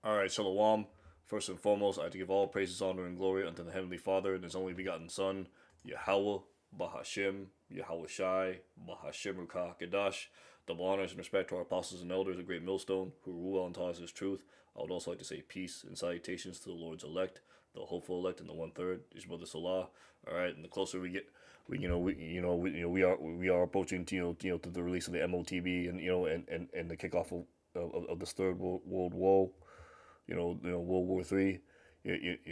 All right, Shalom. First and foremost, I have to give all praises, honor, and glory unto the Heavenly Father and His only begotten Son, Yahweh, Bahashim, Yahweh Shai, Bahashim Rukah Kadash. Double honors and respect to our apostles and elders, a great millstone, who rule well and taught us His truth. I would also like to say peace and salutations to the Lord's elect, the hopeful elect, and the 1/3, His brother Salah. All right, and the closer we get, we are approaching to the release of the MOTB and the kickoff of this third world war, World War Three. I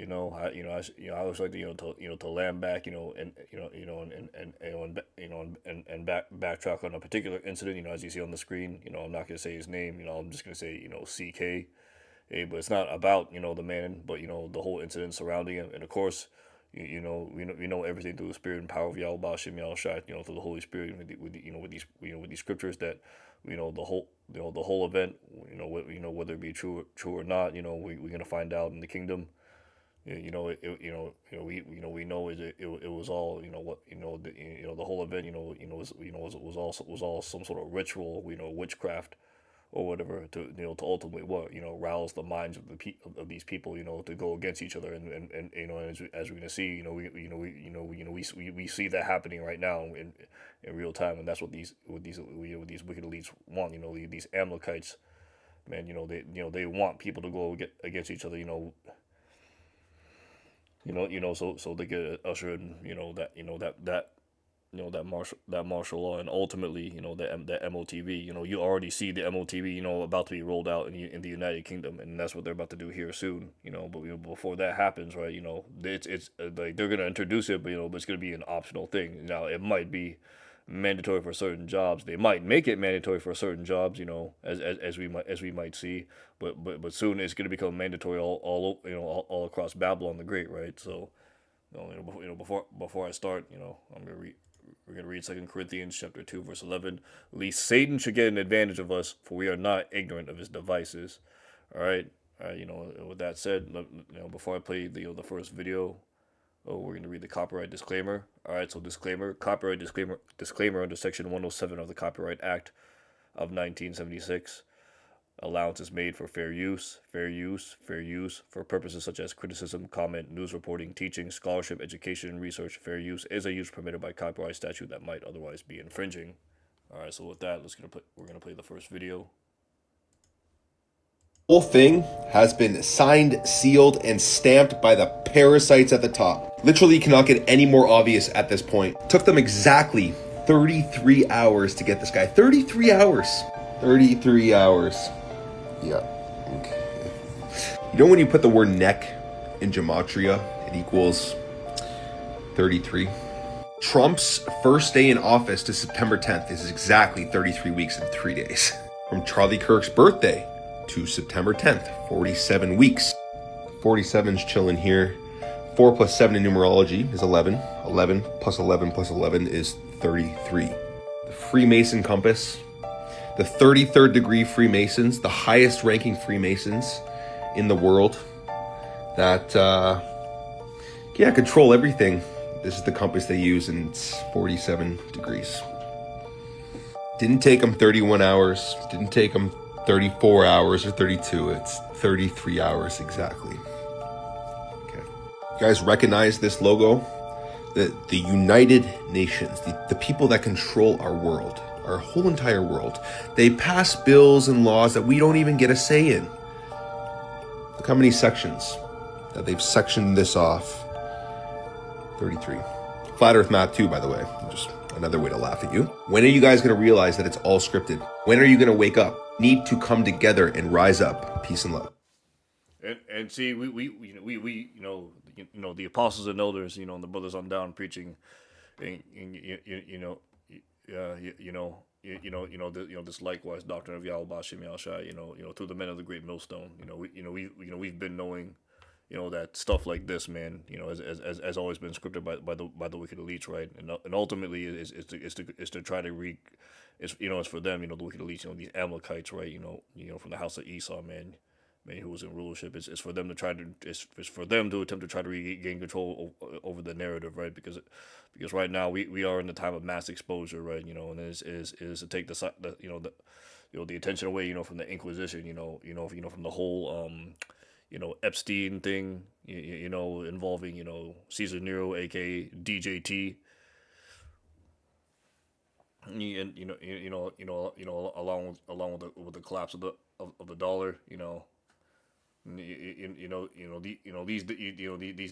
always like to to land back, and backtrack on a particular incident, as you see on the screen. I'm not gonna say his name. I'm just gonna say CK. But it's not about the man, but the whole incident surrounding him, and of course. We know everything through the spirit and power of Yahweh Shem Shai, through the Holy Spirit, with these scriptures that, the whole event, whether it be true or not, we're gonna find out in the kingdom. We know it was all, the whole event, was all some sort of ritual, witchcraft or whatever, to to ultimately what, rouse the minds of of these people, to go against each other. And as we're gonna see, we see that happening right now in real time. And that's what these wicked elites want. These Amalekites, man. They want people to go against each other. So they get usher in, that martial law, and ultimately, that MOTV. You already see the MOTV, about to be rolled out in the United Kingdom, and that's what they're about to do here soon. But before that happens, right? It's like they're gonna introduce it, but it's gonna be an optional thing. Now it might be mandatory for certain jobs. They might make it mandatory for certain jobs, as we might see. But soon it's going to become mandatory all across Babylon the Great, right? So, before I start, I'm gonna read. We're gonna read 2 Corinthians chapter 2 verse 11. Lest Satan should get an advantage of us, for we are not ignorant of his devices. All right. With that said, before I play the first video, we're going to read the copyright disclaimer. All right, so copyright disclaimer under Section 107 of the Copyright Act of 1976. Allowance is made for fair use for purposes such as criticism, comment, news reporting, teaching, scholarship, education, and research. Fair use is a use permitted by copyright statute that might otherwise be infringing. All right, so with that, we're gonna play the first video. Whole thing has been signed, sealed, and stamped by the parasites at the top. Literally cannot get any more obvious at this point. Took them exactly 33 hours to get this guy. 33 hours. 33 hours. Yeah. Okay. You know when you put the word neck in gematria, it equals 33? Trump's first day in office to September 10th is exactly 33 weeks and 3 days. From Charlie Kirk's birthday to September 10th, 47 weeks. 47's chilling here. 4 plus 7 in numerology is 11. 11 plus 11 plus 11 is 33. The Freemason compass. The 33rd degree Freemasons, the highest ranking Freemasons in the world that, control everything. This is the compass they use, and it's 47 degrees. Didn't take them 31 hours. Didn't take them 34 hours or 32. It's 33 hours exactly. Okay. You guys recognize this logo? The United Nations, the people that control our world, our whole entire world. They pass bills and laws that we don't even get a say in. Look how many sections that they've sectioned this off. 33. Flat Earth math too, by the way. Just another way to laugh at you. When are you guys going to realize that it's all scripted? When are you going to wake up? Need to come together and rise up. Peace and love. And see, we the apostles and elders, and the brothers on down preaching, and this likewise doctrine of Yahweh Bashem Shai, through the men of the great millstone. We've been knowing, that stuff like this, man, has always been scripted by the wicked elites, right? And ultimately is to try to it's for them, the wicked elites, these Amalekites, right? From the house of Esau, man, who was in rulership. It's for them to it's for them to attempt to try to regain control over the narrative, right? Because right now we are in the time of mass exposure, right? And is to take the the attention away, from the Inquisition, from the whole, Epstein thing, involving, Caesar Nero, aka DJT, and along with the collapse of the dollar, these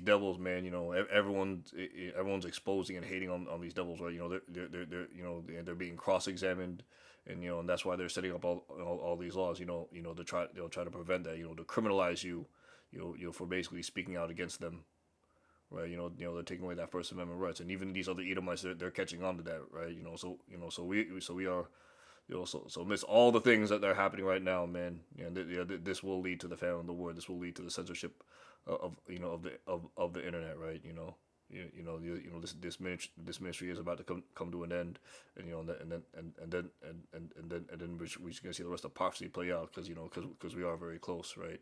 devils, man. Everyone's exposing and hating on these devils, right? They're being cross-examined, and that's why they're setting up all these laws. They'll try to prevent that. To criminalize you, for basically speaking out against them, right? They're taking away that First Amendment rights, and even these other Edomites, they're catching on to that, right? So we are, so amidst all the things that are happening right now, man, this will lead to the famine of the word. This will lead to the censorship of the internet, right? This ministry is about to come to an end, and then we're just gonna see the rest of prophecy play out, because we are very close, right?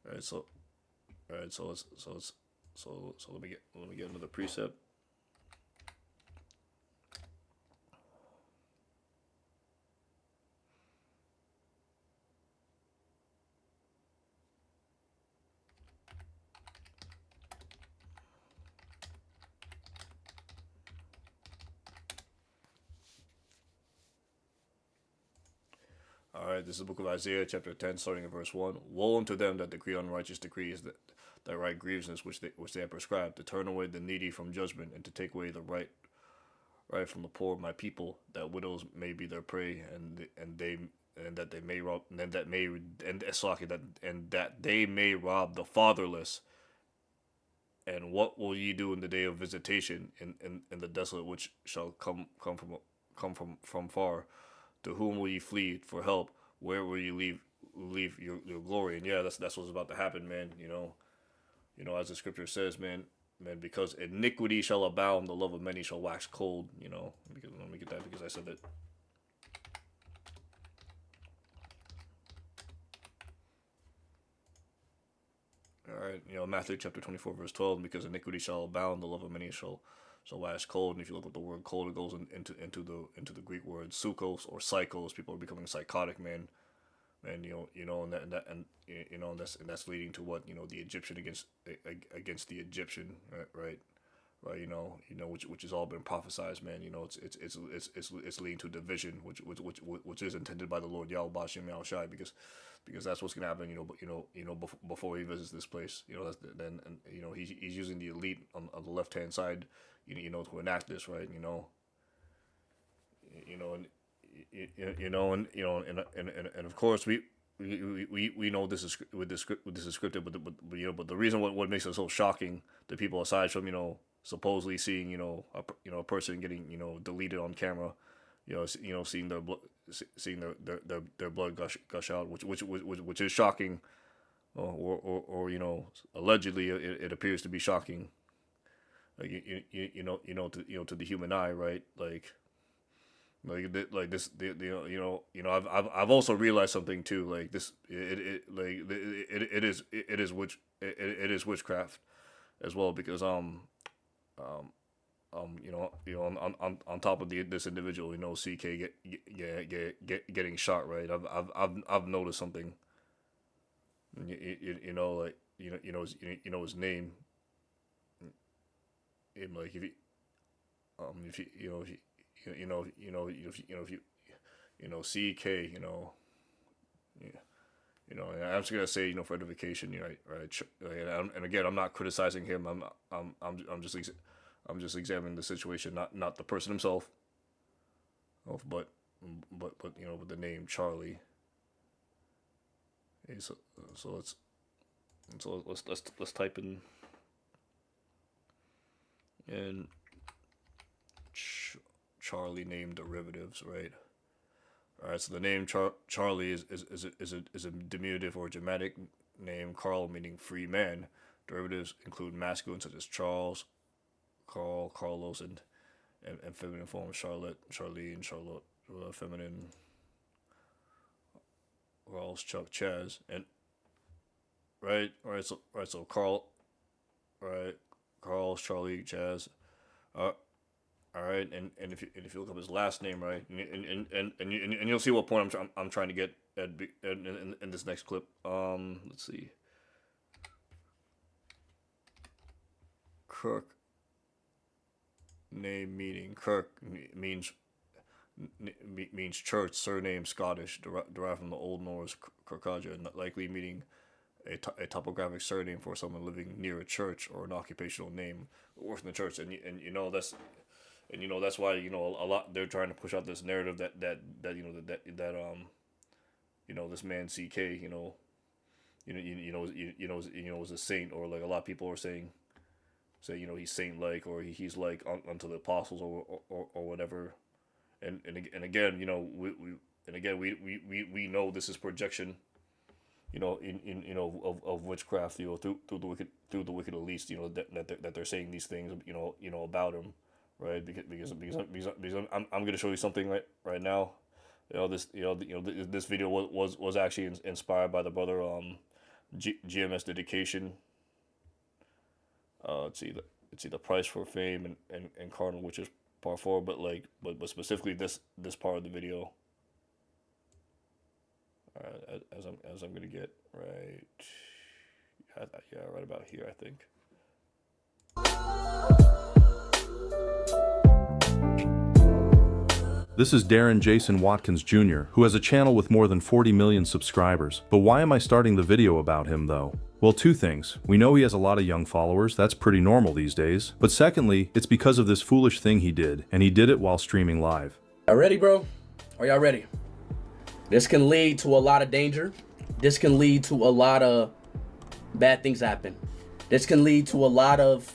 Right. So all right. So let me get another precept. All right, this is the book of Isaiah, chapter 10, starting at verse 1. Woe unto them that decree unrighteous decrees, that right grievousness which they have prescribed, to turn away the needy from judgment, and to take away the right from the poor of my people, that widows may be their prey, and that they may rob, and that may and sorry, that and that they may rob the fatherless. And what will ye do in the day of visitation, in the desolate which shall come from far? To whom will ye flee for help? Where will you leave your glory? And yeah, that's what's about to happen, man. As the scripture says, man, because iniquity shall abound, the love of many shall wax cold. Let me get that, because I said that. All right, Matthew chapter 24 verse 12. Because iniquity shall abound, the love of many shall wax cold. And if you look at the word cold, it goes into the Greek word sukos, or psychos. People are becoming psychotic, man. And that's leading to what, the Egyptian against the Egyptian, right, which has all been prophesized, man. It's leading to division, which is intended by the Lord Yahweh Bashim Shai, because that's what's gonna happen, before he visits this place. Then, and he's using the elite on the left hand side, to enact this, right. You know and and of course we know this is this is scripted, but the reason what makes it so shocking to people, aside from supposedly seeing a person getting deleted on camera, seeing their blood, seeing their blood gush out, which is shocking, or allegedly it appears to be shocking, like to the human eye, right? Like this, I've also realized something too. Like this, it is witchcraft as well, because on top of this individual, CK getting shot, right. I've noticed something. Like his name. And like if you if you CK, yeah, I'm just gonna say, for edification, right. And again, I'm not criticizing him. I'm just examining the situation, not the person himself, but with the name Charlie. Okay, let's type in Charlie name derivatives, right? All right, so the name Charlie is a diminutive or dramatic name. Carl meaning free man. Derivatives include masculine such as Charles, Carl, Carlos, and feminine forms Charlotte, Charlene, Charlotte, feminine Rawls, Chuck, Chaz, and so Carl, right, Carl, Charlie, Chaz, uh, All right, and if you look up his last name, right, and you'll see what point I'm trying to get at in this next clip. Let's see. Kirk name meaning Kirk means church, surname Scottish, derived from the Old Norse Kirkaja, likely meaning a topographic surname for someone living near a church or an occupational name working in the church, and you know that's why a lot they're trying to push out this narrative that this man CK is a saint, or like a lot of people are saying he's saint like, or he's like unto the apostles, or whatever. And again, we know this is projection, of witchcraft, through the wicked elite, that they're saying these things, about him, right? Because I'm gonna show you something right now. This video was actually inspired by the brother GMS dedication. Let's see the price for fame and carnal, which is part 4, but specifically this part of the video. All right, as I'm gonna get right, right about here, I think. This is Darren Jason Watkins Jr., who has a channel with more than 40 million subscribers. But why am I starting the video about him though? Well, 2 things. We know he has a lot of young followers, that's pretty normal these days. But secondly, it's because of this foolish thing he did, and he did it while streaming live. Y'all ready, bro? Are y'all ready? This can lead to a lot of danger. This can lead to a lot of bad things happen. This can lead to a lot of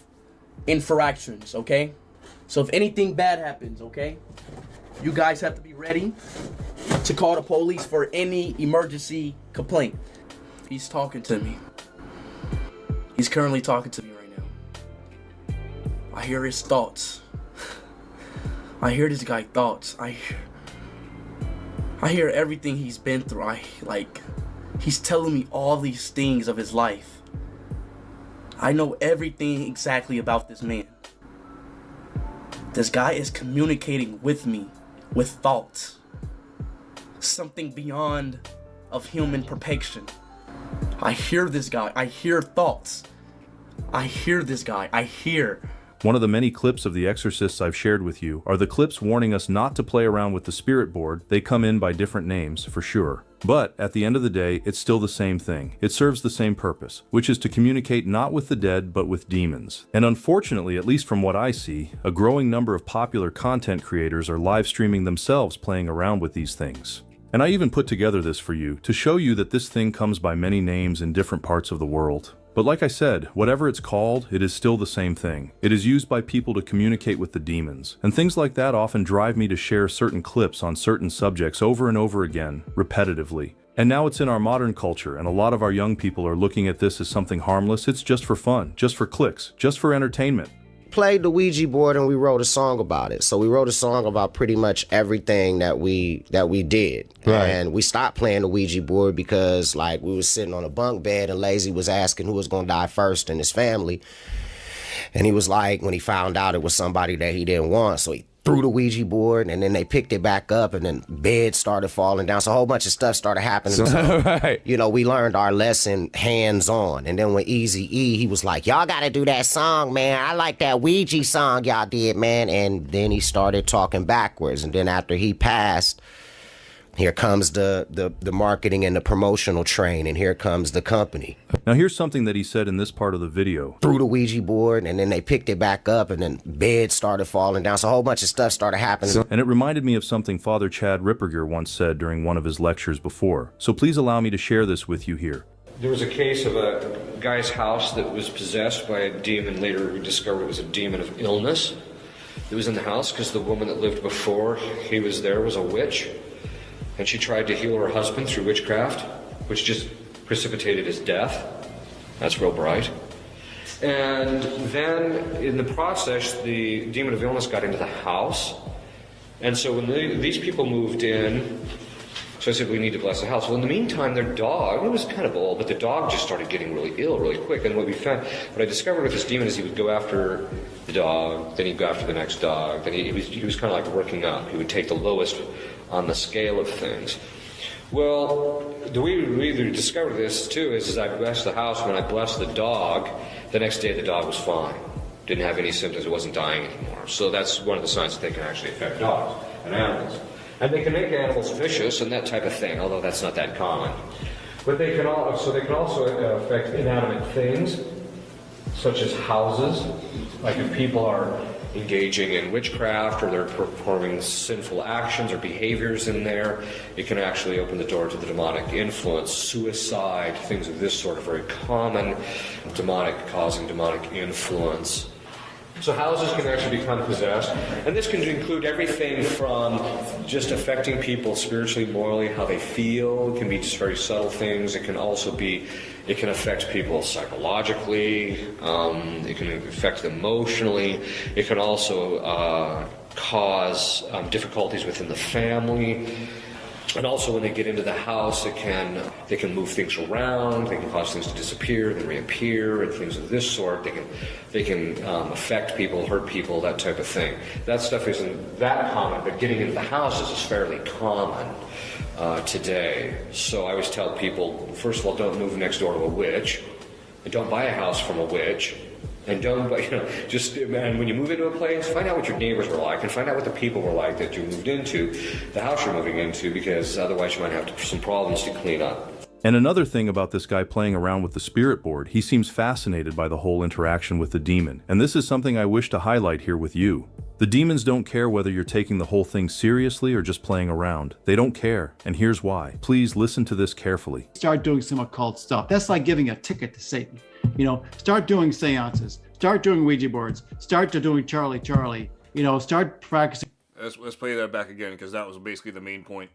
infractions, okay? So if anything bad happens, okay, you guys have to be ready to call the police for any emergency complaint. He's talking to me. He's currently talking to me right now. I hear his thoughts. I hear this guy's thoughts. I hear everything he's been through. He's telling me all these things of his life. I know everything exactly about this man. This guy is communicating with me with thoughts. Something beyond of human perfection. I hear this guy. I hear thoughts. I hear this guy. I hear. One of the many clips of The Exorcists I've shared with you are the clips warning us not to play around with the spirit board. They come in by different names, for sure. But at the end of the day, it's still the same thing. It serves the same purpose, which is to communicate not with the dead, but with demons. And unfortunately, at least from what I see, a growing number of popular content creators are live streaming themselves playing around with these things. And I even put together this for you to show you that this thing comes by many names in different parts of the world. But like I said, whatever it's called, it is still the same thing. It is used by people to communicate with the demons. And things like that often drive me to share certain clips on certain subjects over and over again, repetitively. And now it's in our modern culture, and a lot of our young people are looking at this as something harmless. It's just for fun, just for clicks, just for entertainment. Played the Ouija board and we wrote a song about it. So we wrote a song about pretty much everything that we did. Right. And we stopped playing the Ouija board because like we was sitting on a bunk bed and Lazy was asking who was gonna die first in his family. And he was like, when he found out it was somebody that he didn't want, so he threw the Ouija board, and then they picked it back up, and then beds started falling down. So a whole bunch of stuff started happening. So, right. You know, we learned our lesson hands-on. And then when Eazy-E, he was like, y'all got to do that song, man. I like that Ouija song y'all did, man. And then he started talking backwards. And then after he passed, here comes the marketing and the promotional train, and here comes the company. Now here's something that he said in this part of the video. Threw the Ouija board, and then they picked it back up, and then beds started falling down. So a whole bunch of stuff started happening. And it reminded me of something Father Chad Ripperger once said during one of his lectures before. So please allow me to share this with you here. There was a case of a guy's house that was possessed by a demon. Later we discovered it was a demon of illness that was in the house because the woman that lived before he was there was a witch. And she tried to heal her husband through witchcraft, which just precipitated his death. That's real bright. And then in the process, the demon of illness got into the house. And so when these people moved in, So I said, we need to bless the house. Well, in the meantime, their dog, it was kind of old, but the dog just started getting really ill really quick. And what I discovered with this demon is he would go after the dog, then he'd go after the next dog, then he was kind of like working up. He would take the lowest on the scale of things. Well, the way we discovered this too is I blessed the house. When I blessed the dog, the next day the dog was fine. Didn't have any symptoms, it wasn't dying anymore. So that's one of the signs that they can actually affect dogs and animals. And they can make animals vicious and that type of thing, although that's not that common. But they can also affect inanimate things, such as houses. Like if people are engaging in witchcraft or they're performing sinful actions or behaviors in there, it can actually open the door to the demonic influence. Suicide, things of this sort are very common, causing demonic influence. So houses can actually become possessed, and this can include everything from just affecting people spiritually, morally, how they feel. It can be just very subtle things. It can affect people psychologically. It can affect them emotionally. It can also cause difficulties within the family. And also when they get into the house, they can move things around, they can cause things to disappear, then reappear, and things of this sort. They can affect people, hurt people, that type of thing. That stuff isn't that common, but getting into the houses is fairly common today. So I always tell people, first of all, don't move next door to a witch, and don't buy a house from a witch. And when you move into a place, find out what your neighbors were like and find out what the people were like that you moved into, the house you're moving into, because otherwise you might have some problems to clean up. And another thing about this guy playing around with the spirit board, he seems fascinated by the whole interaction with the demon. And this is something I wish to highlight here with you. The demons don't care whether you're taking the whole thing seriously or just playing around. They don't care, and here's why. Please listen to this carefully. Start doing some occult stuff. That's like giving a ticket to Satan. Start doing seances, start doing Ouija boards, start doing Charlie, start practicing. Let's play that back again, because that was basically the main point.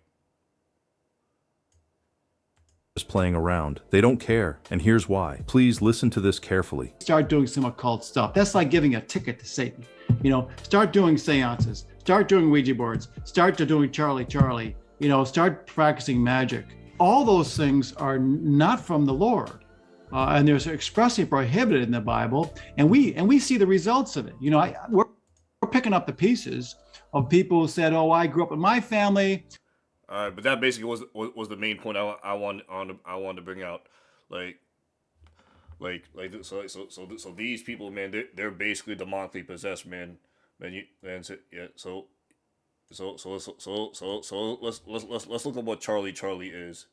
Just playing around. They don't care, and here's why. Please listen to this carefully. Start doing some occult stuff. That's like giving a ticket to Satan. Start doing seances, start doing Ouija boards, start doing Charlie, start practicing magic. All those things are not from the Lord. And they're expressly prohibited in the Bible, and we see the results of it. We're picking up the pieces of people who said, "Oh, I grew up in my family." But that basically was the main point I wanted to bring out, so these people, man, they're basically demonically possessed, man. Let's look at what Charlie is.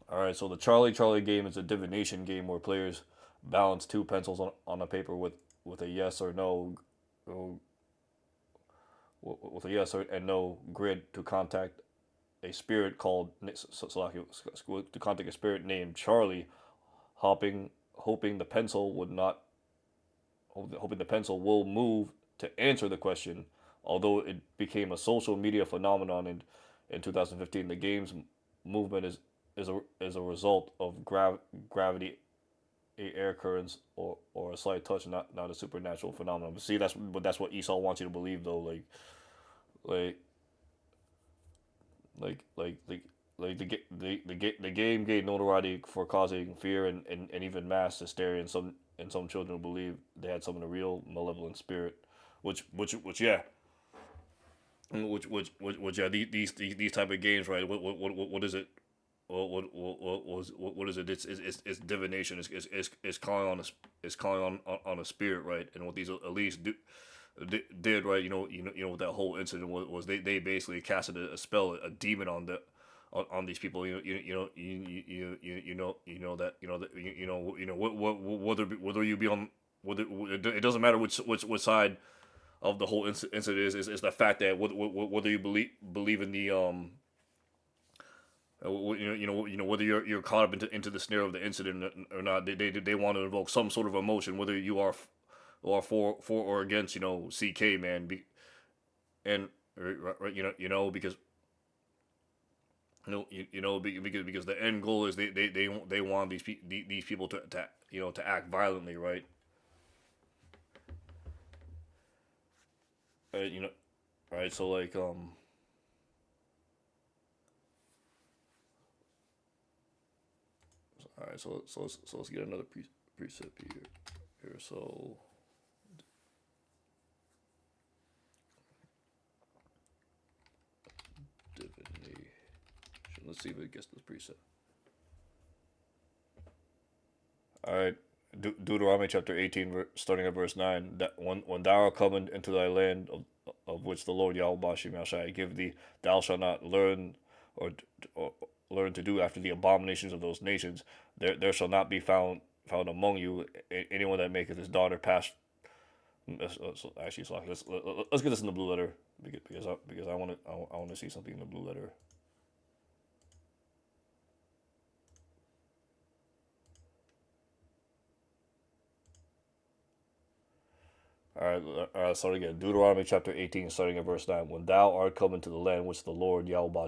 All right, so the Charlie game is a divination game where players balance two pencils on a paper with a yes or no, with a yes or and no grid to contact a spirit called to contact a spirit named Charlie, hoping the pencil will move to answer the question. Although it became a social media phenomenon in 2015, the game's movement is a result of gravity, air currents, or a slight touch, not a supernatural phenomenon. But see, that's what Esau wants you to believe, though. The game gained notoriety for causing fear and even mass hysteria in some children who believe they had some of the real malevolent spirit, which yeah. These type of games, right? What is it? What is it? It's divination. It's calling on a spirit, right? And what these elites did, right? What that whole incident was they basically casted a spell, a demon on these people. Whether you be on it doesn't matter which side of the whole incident is the fact that whether you believe in the whether you're caught up into the snare of the incident or not, they want to invoke some sort of emotion, whether you are or for or against, CK, man. And right, because because the end goal is they want these people to act violently, right? You know, right. So like all right. So let's get another precept here. So divination. Let's see if it gets this precept. All right. Deuteronomy chapter 18, starting at verse 9. That when thou art coming into thy land of which the Lord Yahweh shall give thee, thou shalt not or learn to do after the abominations of those nations. There shall not be found among you anyone that maketh his daughter pass. Actually, so let's get this in the blue letter because I want to see something in the blue letter. All right, start again. Deuteronomy chapter 18, starting at verse 9. When thou art come into the land which the Lord Yahweh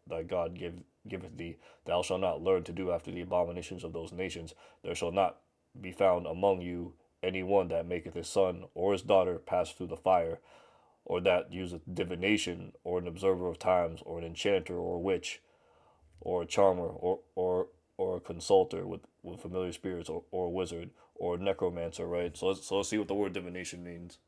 thy God giveth thee, thou shalt not learn to do after the abominations of those nations. There shall not be found among you any one that maketh his son or his daughter pass through the fire, or that useth divination, or an observer of times, or an enchanter, or a witch, or a charmer, or a consulter with familiar spirits, or a wizard, or a necromancer, right? So let's see what the word divination means.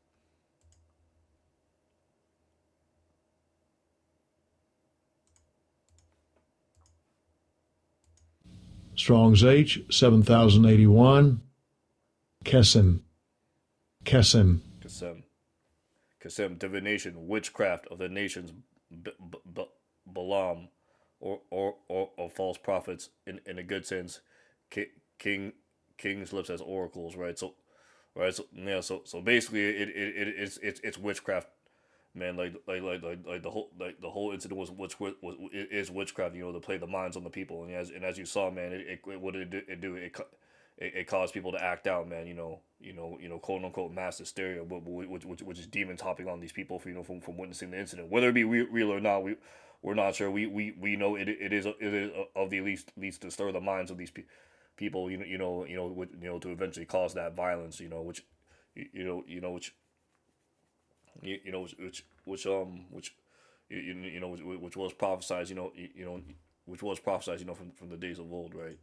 Strong's H, 7081. Kesem. Kesem. Kasem, divination, witchcraft of the nations, Balaam, or false prophets in a good sense, king king's lips as oracles, right? So yeah, so basically it's witchcraft, man. Like the whole incident is witchcraft, to play the minds on the people, and as you saw, man, what did it do? It caused people to act out, man. Quote unquote mass hysteria, which is demons hopping on these people for from witnessing the incident, whether it be real or not. We're not sure. We know it is of the least to stir the minds of these people. To eventually cause that violence. Which which which was prophesied. Which was prophesied. From the days of old, right?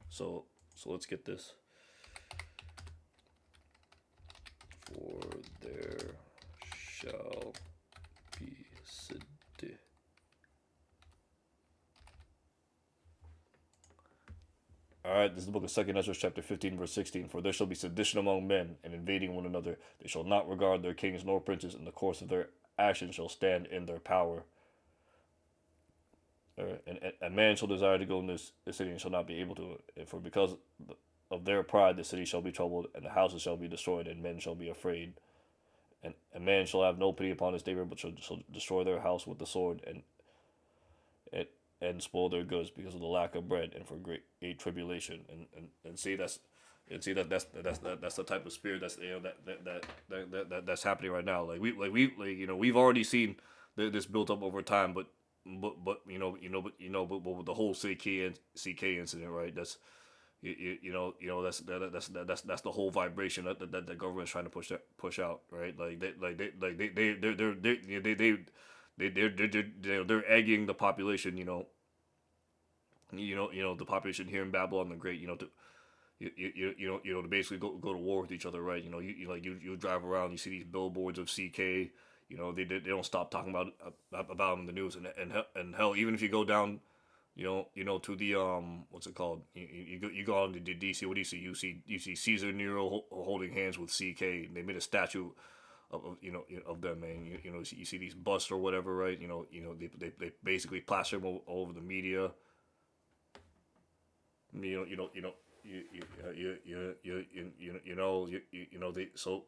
So let's get this. For there shall be sedition. All right, this is the book of 2nd Ezra, chapter 15, verse 16. For there shall be sedition among men, and invading one another. They shall not regard their kings nor princes, and the course of their actions shall stand in their power. And man shall desire to go in this city and shall not be able to. For because of their pride, the city shall be troubled, and the houses shall be destroyed, and men shall be afraid. And man shall have no pity upon his neighbor, but shall destroy their house with the sword, and and spoil their goods because of the lack of bread and for great tribulation. And see that's the type of spirit that's happening right now. We've already seen this built up over time, but with the whole CK incident, right? That's the whole vibration that the government's trying to push out, right? They're egging the population, the population here in Babylon the Great, to basically go to war with each other, right? You drive around, you see these billboards of CK. They don't stop talking about them in the news, and hell, even if you go down, to the what's it called? You go on to DC. What do you see? You see Caesar Nero holding hands with CK. They made a statue of them, man. You see these busts or whatever, right? They basically plaster them all over the media. So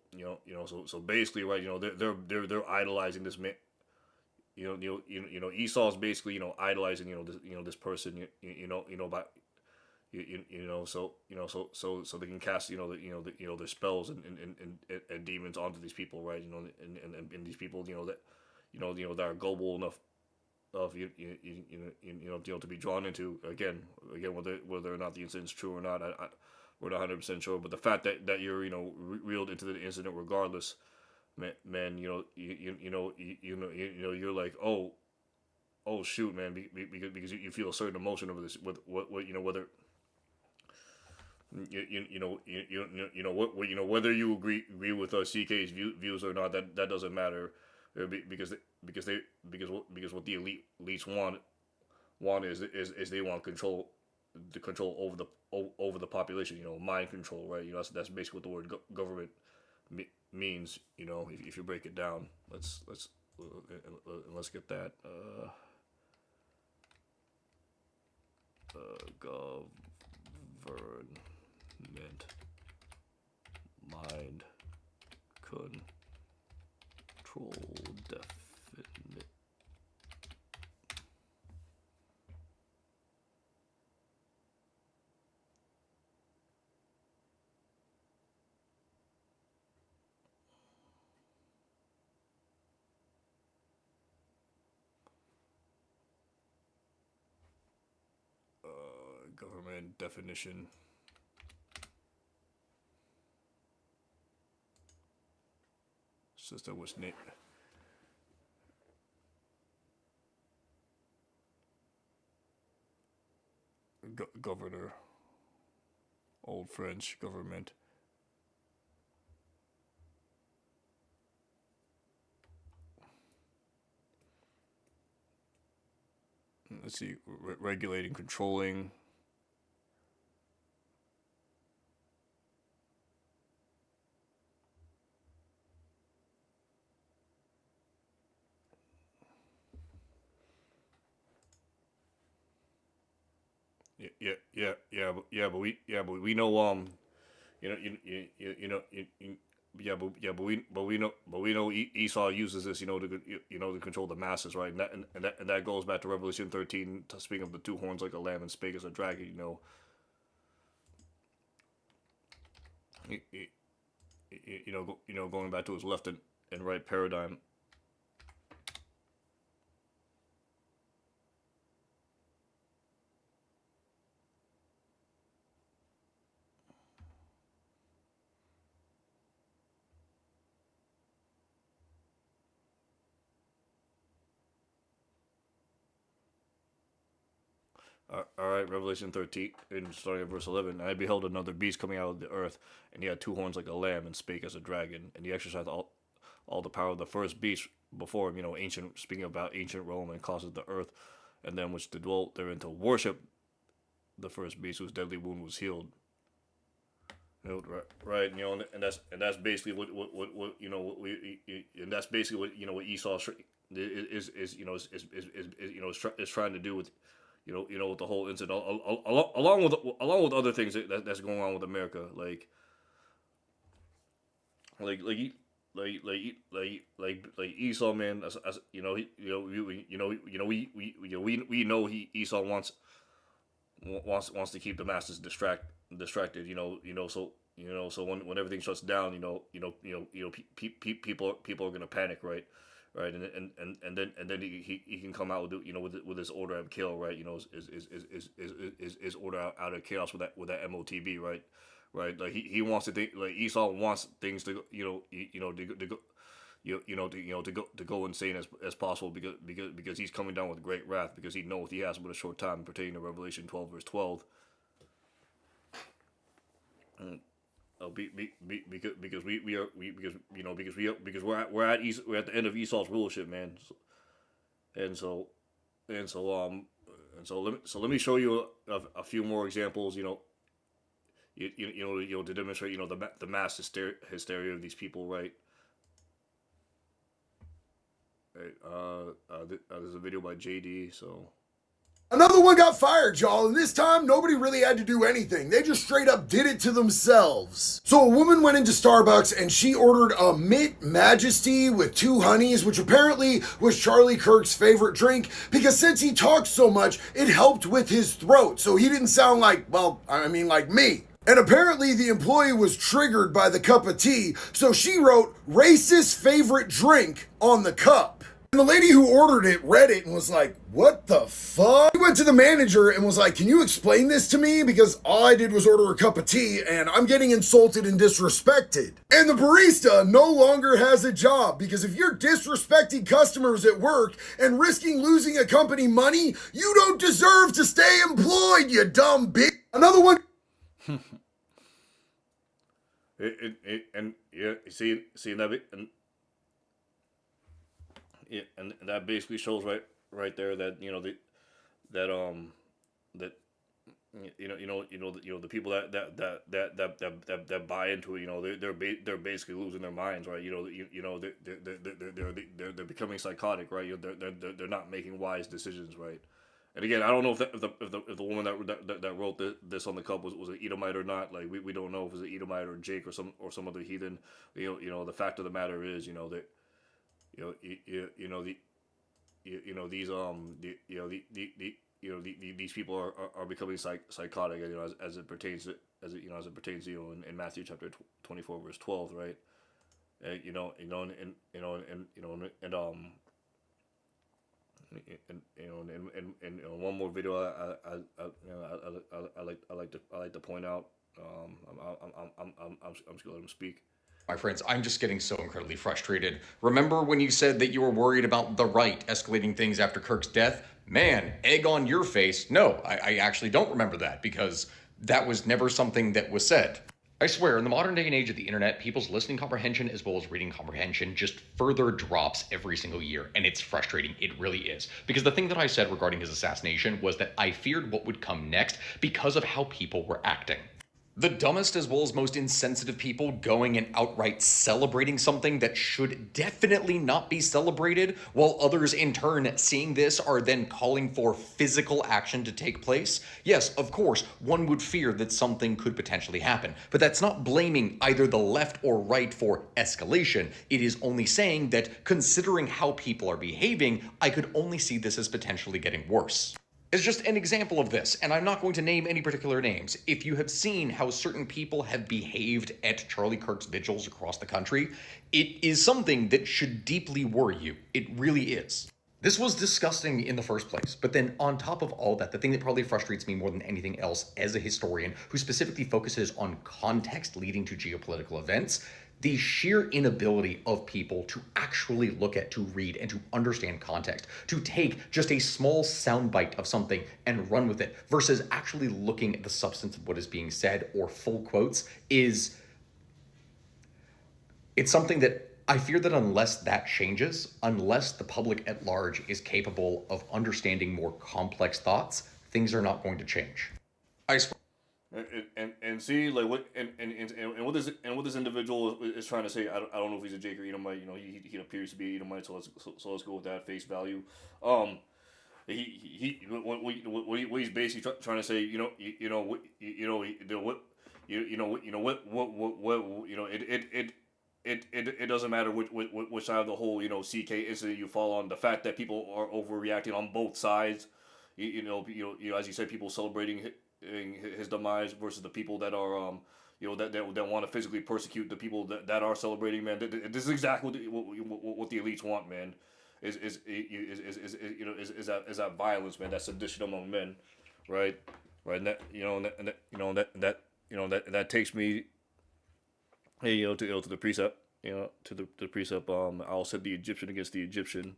basically, right? They're idolizing this man. Esau's basically idolizing this person. By so they can cast their spells and demons onto these people, right? And these people that are gullible enough of to be drawn into again whether or not the incident's true or not, we're not 100% sure. But the fact that you're reeled into the incident regardless, man, you're like, oh shoot, man, because you feel a certain emotion over this with what whether whether you agree with CK's views or not, that doesn't matter, because what the elites want is they want the control over the population, mind control, right? That's basically what the word government means, if you break it down. Let's get that government mind control definite. Government definition. System was named. Governor. Old French government. Let's see. Regulating, controlling. But we know you know you know you, but we know Esau uses this to control the masses, right? And that goes back to Revelation 13, speaking of the two horns like a lamb and spake as a dragon. Going back to his left and right paradigm. All right, Revelation 13, and starting at verse 11. And I beheld another beast coming out of the earth, and he had two horns like a lamb, and spake as a dragon. And he exercised all the power of the first beast before him, speaking about ancient Rome, and causes the earth and them which dwelt therein to worship the first beast, whose deadly wound was healed. Right, and that's basically and that's basically what Esau is trying to do with with the whole incident, along with other things that's going on with America, like like E- like Esau, man. As we know Esau wants to keep the masses distracted. So when everything shuts down, people are gonna panic, right? Right, and then he can come out with this order of kill, right? Is order out of chaos with that MOTB, right? Right, like he wants to think, like Esau wants things to go, to go. To go insane as possible, because he's coming down with great wrath, because he knows he has but a short time, pertaining to Revelation 12 verse 12. Because we're at the end of Esau's rulership, man. And so and so let me show you a few more examples. To demonstrate the mass hysteria of these people, right? Right. There's a video by JD. So Another one got fired, y'all, and this time nobody really had to do anything. They just straight up did it to themselves. So a woman went into Starbucks and she ordered a Mint Majesty with 2 honeys, which apparently was Charlie Kirk's favorite drink because since he talked so much, it helped with his throat. So he didn't sound like, well, I mean like me. And apparently the employee was triggered by the cup of tea, so she wrote racist favorite drink on the cup. And the lady who ordered it read it and was like, what the fuck? He went to the manager and was like, can you explain this to me? Because all I did was order a cup of tea and I'm getting insulted and disrespected. And the barista no longer has a job because if you're disrespecting customers at work and risking losing a company money, you don't deserve to stay employed, you dumb bitch. Another one. And yeah, see that, and that basically shows right there that that the people that buy into it, they're basically losing their minds, right? They're becoming psychotic, right? They're not making wise decisions, right? And again, I don't know if the woman that wrote this on the cup was an Edomite or not. Like we don't know if it was an Edomite or Jake or some other heathen. The fact of the matter is, that these people are becoming psychotic, as it pertains to, in Matthew chapter 24 verse 12, right? And one more video I like to point out. I'm just gonna let him speak. My friends, I'm just getting so incredibly frustrated. Remember when you said that you were worried about the right escalating things after Kirk's death? Man, egg on your face. No, I actually don't remember that because that was never something that was said. I swear, in the modern day and age of the internet, people's listening comprehension as well as reading comprehension just further drops every single year, and it's frustrating. It really is. Because the thing that I said regarding his assassination was that I feared what would come next because of how people were acting. The dumbest as well as most insensitive people going and outright celebrating something that should definitely not be celebrated, while others in turn seeing this are then calling for physical action to take place. Yes, of course, one would fear that something could potentially happen, but that's not blaming either the left or right for escalation. It is only saying that considering how people are behaving, I could only see this as potentially getting worse. As just an example of this, and I'm not going to name any particular names, if you have seen how certain people have behaved at Charlie Kirk's vigils across the country, it is something that should deeply worry you. It really is. This was disgusting in the first place, but then on top of all that, the thing that probably frustrates me more than anything else as a historian who specifically focuses on context leading to geopolitical events, the sheer inability of people to actually look at, to read, and to understand context, to take just a small soundbite of something and run with it, versus actually looking at the substance of what is being said, or full quotes, it's something that I fear that unless that changes, unless the public at large is capable of understanding more complex thoughts, things are not going to change. I swear. And see, like what what this individual is trying to say. I don't know if he's a Jake or Edomite. He appears to be Edomite, so let's go with that face value. What he's basically trying to say, it doesn't matter which side of the whole CK incident you fall on. The fact that people are overreacting on both sides, as you said, people celebrating his demise versus the people that are that want to physically persecute the people that are celebrating, man. This is exactly what the elites want, man. Is that violence, man? That sedition among men, right? And that takes me, to the precept, to the precept. I'll set the Egyptian against the Egyptian.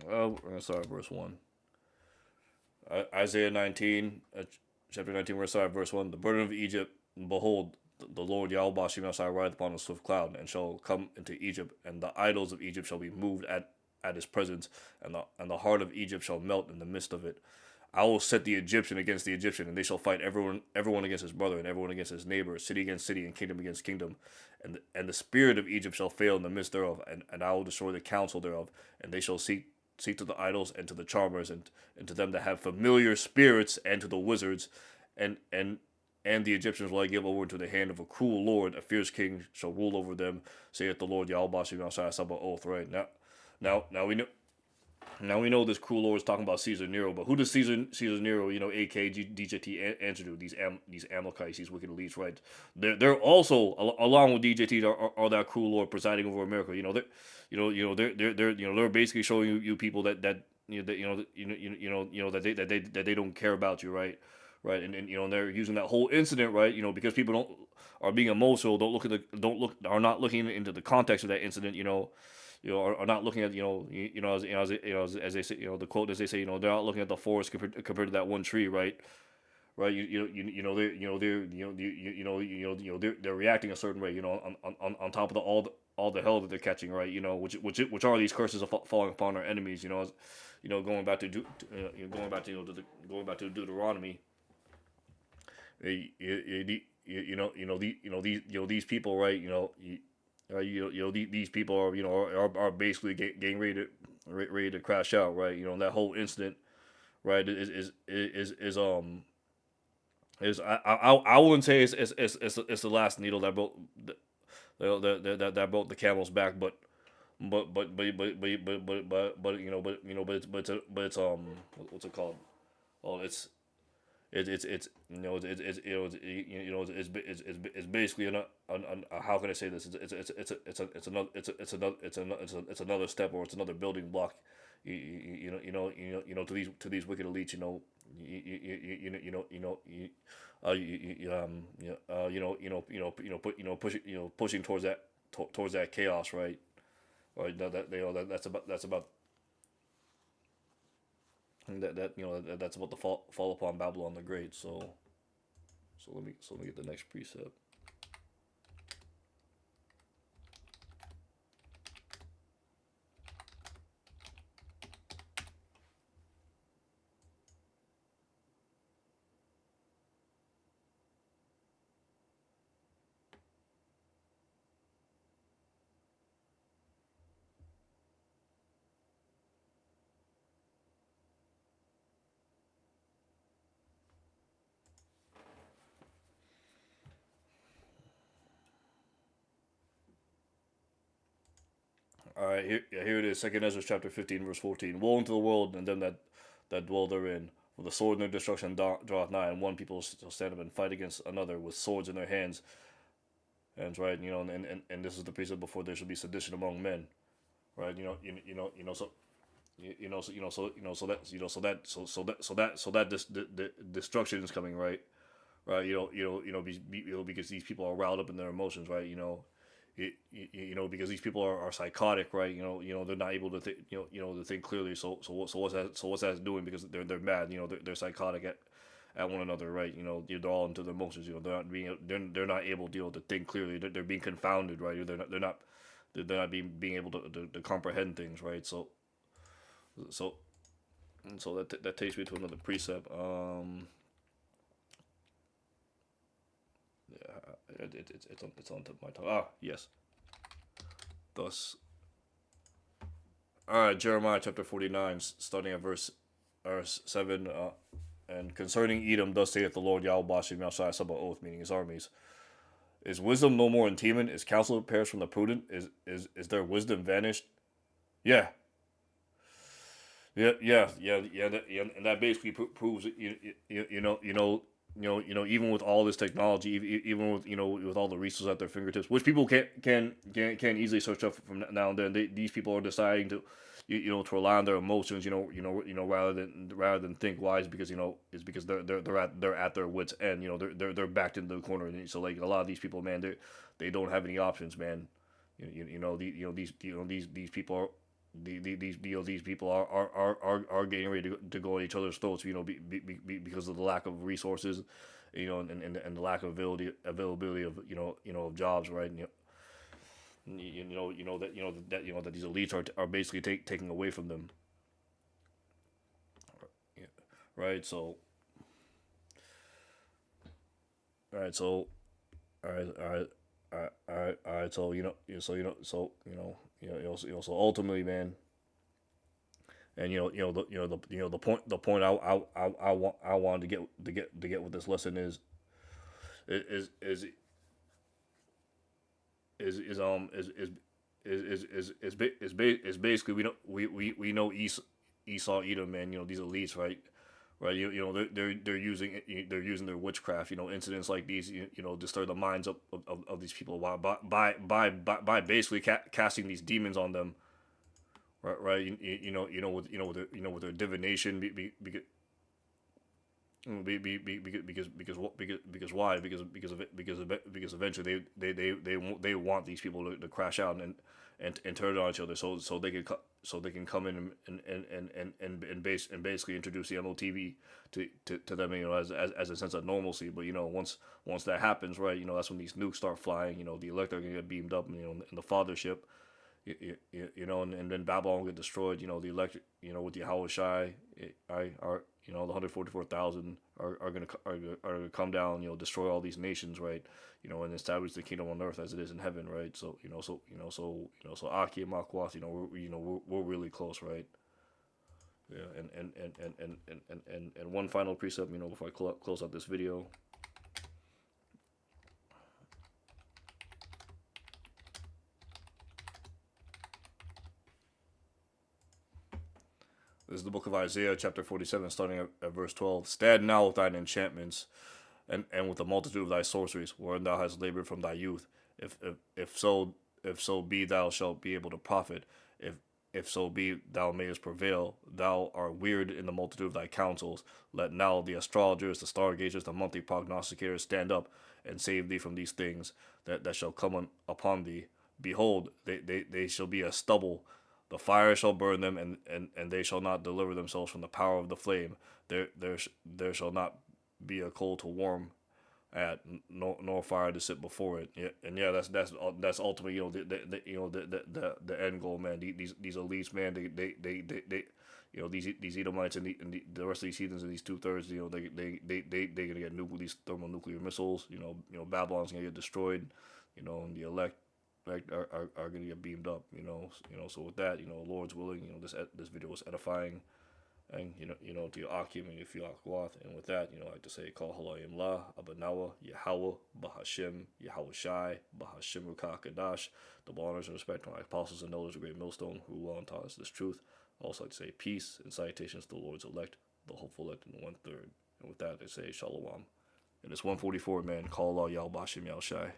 We're gonna start at verse 1. Isaiah 19, chapter 19, we're gonna start at verse 1. The burden of Egypt, behold, the Lord Yahweh shall ride upon a swift cloud, and shall come into Egypt, and the idols of Egypt shall be moved at his presence, and the heart of Egypt shall melt in the midst of it. I will set the Egyptian against the Egyptian, and they shall fight everyone against his brother, and everyone against his neighbor, city against city, and kingdom against kingdom. And the spirit of Egypt shall fail in the midst thereof, and I will destroy the counsel thereof, and they shall seek to the idols and to the charmers and to them that have familiar spirits and to the wizards, and and and the Egyptians will I give over into the hand of a cruel lord, a fierce king shall rule over them, saith the Lord Yahweh outside some oath. Right now we know. Now we know this cruel lord is talking about Caesar Nero, but who does Caesar Nero, AK, DJT answer to? These Amalekites, these wicked elites, right? They're also along with DJT are that cruel lord presiding over America. They're basically showing you people that that they don't care about you, right? Right, and they're using that whole incident, right? Because people are being emotional, are not looking into the context of that incident, are not looking at as they say, the quote as they say, they're not looking at the forest compared to that one tree, right? Right, they're reacting a certain way, on top of all the hell that they're catching, right? Which are these curses of falling upon our enemies, going back to going back to Deuteronomy. These people, right? These people are are basically getting ready to crash out, right? That whole incident, right, is I wouldn't say it's the last needle that broke that broke the camel's back, but it's what's it called? Oh, it's basically how can I say this? It's another step, or it's another building block. To these wicked elites, pushing towards that chaos, right? Right. That's about that's about the fall upon Babylon the Great. So let me get the next precept. All right, here it is. Second Ezra chapter 15, verse 14. Woe unto the world and them that dwell therein. For the sword and their destruction draweth nigh, and one people shall stand up and fight against another with swords in their hands. And right, and this is the precept before there shall be sedition among men. Right, so that the destruction is coming, right? Right, because these people are riled up in their emotions, right? Because these people are psychotic, right? They're not able to think, to think clearly. What's that doing? Because they're mad, they're psychotic at one another, right? They're all into their emotions. They're not able to think clearly. They're being confounded, right? They're not being able to comprehend things, right? So that takes me to another precept. Yeah, it's on my tongue. Ah, yes. Thus, all right, Jeremiah chapter 49, starting at verse 7. And concerning Edom, thus saith the Lord Yahweh Bashim Yahshai Sabaoth, meaning his armies. Is wisdom no more in Teman? Is counsel perished from the prudent? Is their wisdom vanished? Yeah. And that basically proves even with all this technology, even with with all the resources at their fingertips, which people can easily search up from now and then. These people are deciding to to rely on their emotions, rather than think wise, because it's because they're at their wits end. They're backed into the corner, and so like a lot of these people, man, they don't have any options, man. These people are. These people are getting ready to go at each other's throats, because of the lack of resources, and the lack of availability of of jobs, right? That these elites are basically taking away from them. Yeah. right? So, all right, so, all right, all right, all right. So so ultimately, man, and the point I wanted to get with this lesson is is is basically we know Esau Edom, man. These elites, right? They're using their witchcraft. Incidents like these, disturb the minds of these people by basically casting these demons on them, right? With their divination, because why? Because eventually they want these people to crash out and turn on each other, so they can come in and basically introduce the MOTV to them, as a sense of normalcy. But once that happens, right, that's when these nukes start flying. The Electra are gonna get beamed up, in the fathership. And then Babylon will get destroyed. The electric, with the Hawashai, the 144,000 are gonna come down, destroy all these nations, right? And establish the kingdom on earth as it is in heaven, right? So Aki and Makwath, we're really close, right? Yeah, and one final precept, before I close out this video. This is the book of Isaiah, chapter 47, starting at verse 12. Stand now with thine enchantments, and with the multitude of thy sorceries, wherein thou hast labored from thy youth. If so be thou shalt be able to profit. If so be thou mayest prevail, thou art weird in the multitude of thy counsels. Let now the astrologers, the stargazers, the monthly prognosticators stand up and save thee from these things that shall come upon thee. Behold, they shall be as stubble. The fire shall burn them, and they shall not deliver themselves from the power of the flame. There shall not be a coal to warm at, nor fire to sit before it. Yeah, and yeah, that's ultimately, the end goal, man. These elites, man, they these Edomites and the rest of these heathens and these 2/3, they gonna get these thermonuclear missiles. Babylon's gonna get destroyed. And the elect are going to get beamed up. So with that, Lord's willing, this video was edifying, and to your Akim and your Fiakwath. And with that, I like to say, call Halayim La, Abanawa, Yahweh, Bahashim, Yahweh Shai, Bahashim Rukah Kadash, double honors and respect to my apostles and elders of Great Millstone who well and taught us this truth. I also like to say peace and salutations to the Lord's elect, the hopeful elect in the 1/3. And with that, I say Shalom. And it's 144, man. Call Allah Yahweh Bahashim Yahweh Shai.